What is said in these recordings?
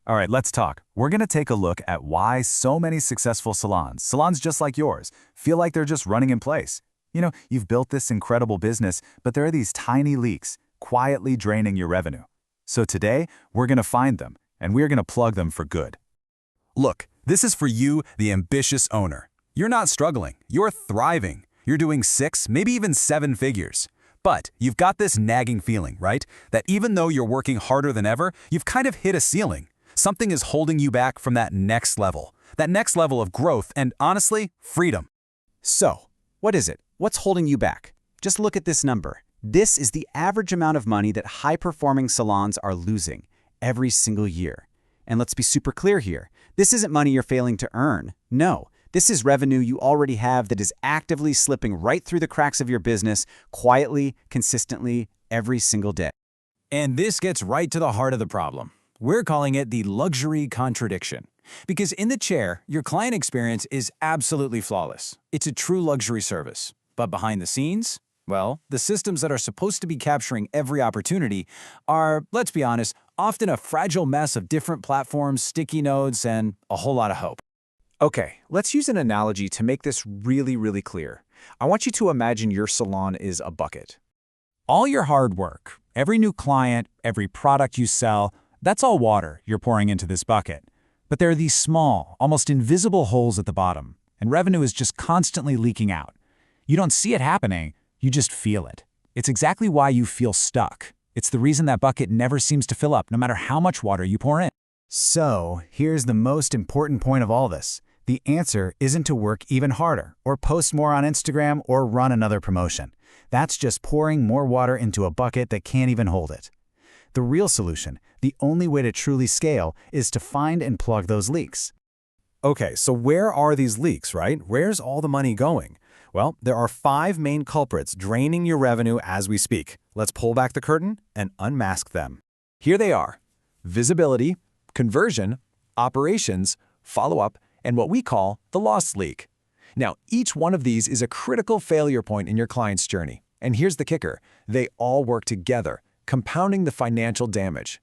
All right, let's talk. We're going to take a look at why so many successful salons just like yours, feel like they're just running in place. You've built this incredible business, but there are these tiny leaks quietly draining your revenue. So today, we're going to find them, and we're going to plug them for good. Look, this is for you, the ambitious owner. You're not struggling, you're thriving. You're doing 6, maybe even 7 figures. But you've got this nagging feeling, right? That even though you're working harder than ever, you've kind of hit a ceiling. Something is holding you back from that next level of growth and, honestly, freedom. So, what is it? What's holding you back? Just look at this number. This is the average amount of money that high-performing salons are losing every single year. And let's be super clear here. This isn't money you're failing to earn. No, this is revenue you already have that is actively slipping right through the cracks of your business, quietly, consistently, every single day. And this gets right to the heart of the problem. We're calling it the luxury contradiction. Because in the chair, your client experience is absolutely flawless. It's a true luxury service. But behind the scenes, well, the systems that are supposed to be capturing every opportunity are, let's be honest, often a fragile mess of different platforms, sticky notes, and a whole lot of hope. Okay, let's use an analogy to make this really clear. I want you to imagine your salon is a bucket. All your hard work, every new client, every product you sell, that's all water you're pouring into this bucket. But there are these small, almost invisible holes at the bottom, and revenue is just constantly leaking out. You don't see it happening, you just feel it. It's exactly why you feel stuck. It's the reason that bucket never seems to fill up, no matter how much water you pour in. So, here's the most important point of all this. The answer isn't to work even harder, or post more on Instagram, or run another promotion. That's just pouring more water into a bucket that can't even hold it. The real solution, the only way to truly scale, is to find and plug those leaks. Okay, so where are these leaks, right? Where's all the money going? Well, there are 5 main culprits draining your revenue as we speak. Let's pull back the curtain and unmask them. Here they are: visibility, conversion, operations, follow-up, and what we call the loss leak. Now, each one of these is a critical failure point in your client's journey. And here's the kicker: they all work together, compounding the financial damage.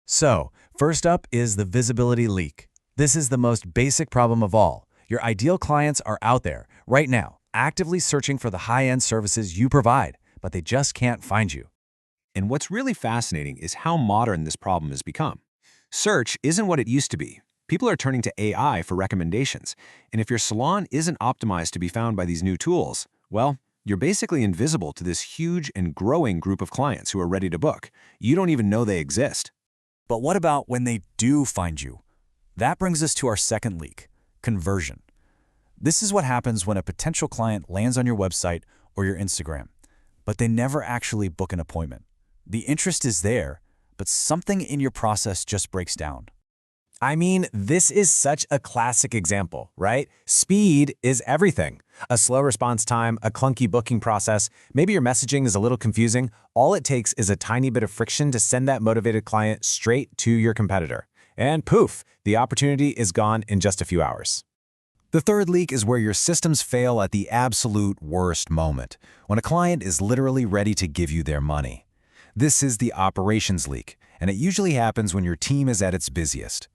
So, first up is the visibility leak. This is the most basic problem of all. Your ideal clients are out there, right now, actively searching for the high-end services you provide, but they just can't find you. And what's really fascinating is how modern this problem has become. Search isn't what it used to be. People are turning to AI for recommendations. And if your salon isn't optimized to be found by these new tools, well, you're basically invisible to this huge and growing group of clients who are ready to book. You don't even know they exist. But what about when they do find you? That brings us to our second leak, conversion. This is what happens when a potential client lands on your website or your Instagram, but they never actually book an appointment. The interest is there, but something in your process just breaks down. I mean, this is such a classic example, right? Speed is everything. A slow response time, a clunky booking process, maybe your messaging is a little confusing. All it takes is a tiny bit of friction to send that motivated client straight to your competitor. And poof, the opportunity is gone in just a few hours. The third leak is where your systems fail at the absolute worst moment, when a client is literally ready to give you their money. This is the operations leak, and it usually happens when your team is at its busiest.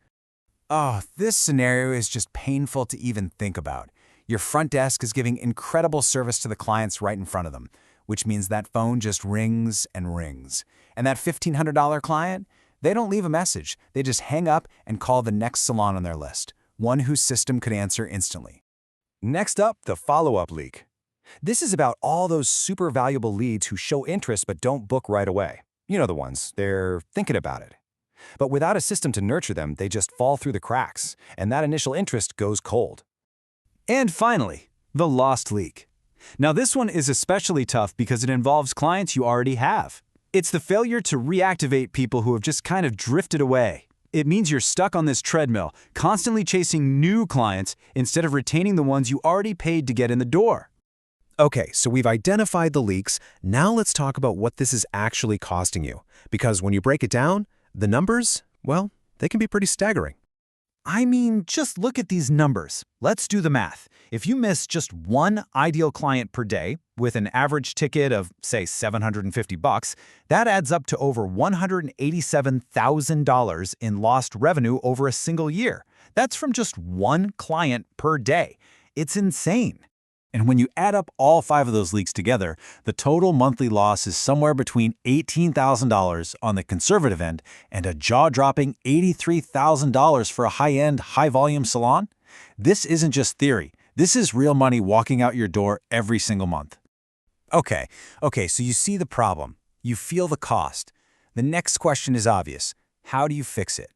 Oh, this scenario is just painful to even think about. Your front desk is giving incredible service to the clients right in front of them, which means that phone just rings and rings. And that $1,500 client, they don't leave a message. They just hang up and call the next salon on their list, one whose system could answer instantly. Next up, the follow-up leak. This is about all those super valuable leads who show interest but don't book right away. You know the ones, they're thinking about it. But without a system to nurture them, they just fall through the cracks, and that initial interest goes cold. And finally, the lost leak. Now this one is especially tough because it involves clients you already have. It's the failure to reactivate people who have just kind of drifted away. It means you're stuck on this treadmill, constantly chasing new clients instead of retaining the ones you already paid to get in the door. Okay, so we've identified the leaks. Now let's talk about what this is actually costing you. Because when you break it down, the numbers, well, they can be pretty staggering. I mean, just look at these numbers. Let's do the math. If you miss just one ideal client per day with an average ticket of, say, $750, that adds up to over $187,000 in lost revenue over a single year. That's from just one client per day. It's insane. And when you add up all 5 of those leaks together, the total monthly loss is somewhere between $18,000 on the conservative end and a jaw-dropping $83,000 for a high-end, high-volume salon. This isn't just theory. This is real money walking out your door every single month. Okay, so you see the problem. You feel the cost. The next question is obvious. How do you fix it?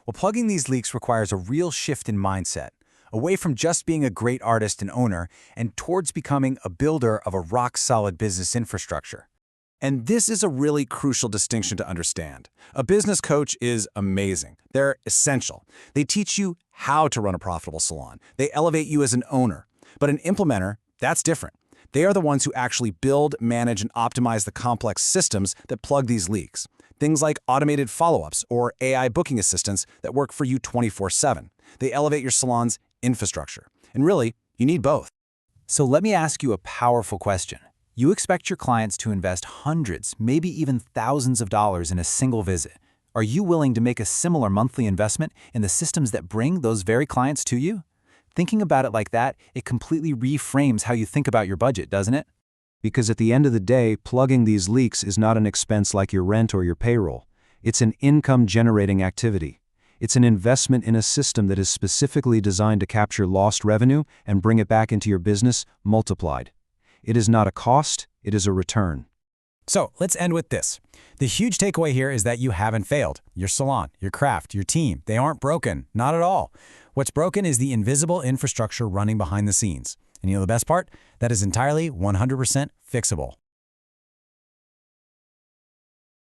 Well, plugging these leaks requires a real shift in mindset, away from just being a great artist and owner and towards becoming a builder of a rock-solid business infrastructure. And this is a really crucial distinction to understand. A business coach is amazing. They're essential. They teach you how to run a profitable salon. They elevate you as an owner. But an implementer, that's different. They are the ones who actually build, manage, and optimize the complex systems that plug these leaks. Things like automated follow-ups or AI booking assistants that work for you 24/7. They elevate your salon's infrastructure. And really, you need both. So let me ask you a powerful question. You expect your clients to invest hundreds, maybe even thousands of dollars in a single visit. Are you willing to make a similar monthly investment in the systems that bring those very clients to you? Thinking about it like that, it completely reframes how you think about your budget, doesn't it? Because at the end of the day, plugging these leaks is not an expense like your rent or your payroll. It's an income-generating activity. It's an investment in a system that is specifically designed to capture lost revenue and bring it back into your business multiplied. It is not a cost, it is a return. So let's end with this. The huge takeaway here is that you haven't failed. Your salon, your craft, your team, they aren't broken. Not at all. What's broken is the invisible infrastructure running behind the scenes. And you know the best part? That is entirely 100% fixable.